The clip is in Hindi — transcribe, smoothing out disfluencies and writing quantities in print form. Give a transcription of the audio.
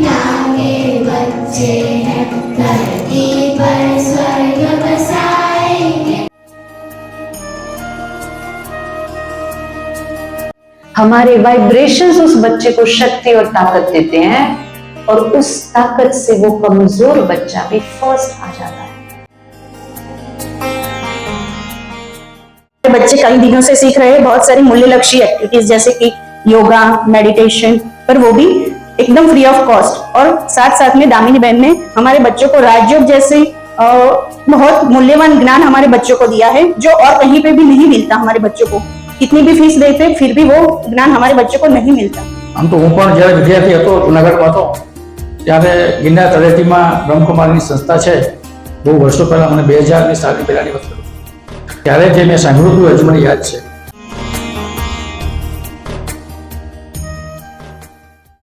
नावे बच्चे हैं, धरती पर स्वर्ग बसाएंगे। हमारे वाइब्रेशंस उस बच्चे को शक्ति और ताकत देते हैं और उस ताकत से वो कमजोर बच्चा भी फर्स्ट आ जाता है। बच्चे कई दिनों से सीख रहे हैं बहुत सारी मूल्यलक्षी एक्टिविटीज जैसे कि योगा, मेडिटेशन, पर वो भी एकदम फ्री ऑफ कॉस्ट। और साथ साथ में दामिनी बहन ने हमारे बच्चों को राजयोग जैसे बहुत मूल्यवान ज्ञान हमारे बच्चों को दिया है, जो और कहीं पे भी नहीं मिलता। हमारे बच्चों को कितनी भी फीस देते फिर भी वो ज्ञान हमारे बच्चों को नहीं मिलता। આમ તો હું પણ જ્યારે વિદ્યાર્થી હતો જુનાગઢમાં હતો ત્યારે ગિરનાર તળેટીમાં બ્રહ્મકુમારીની સંસ્થા છે, બહુ વર્ષો પહેલા, મને 2000ની સાલની પહેલાની વસ્તુ, ત્યારે જે મેં સાંભળ્યું હતું હજુ મને યાદ છે।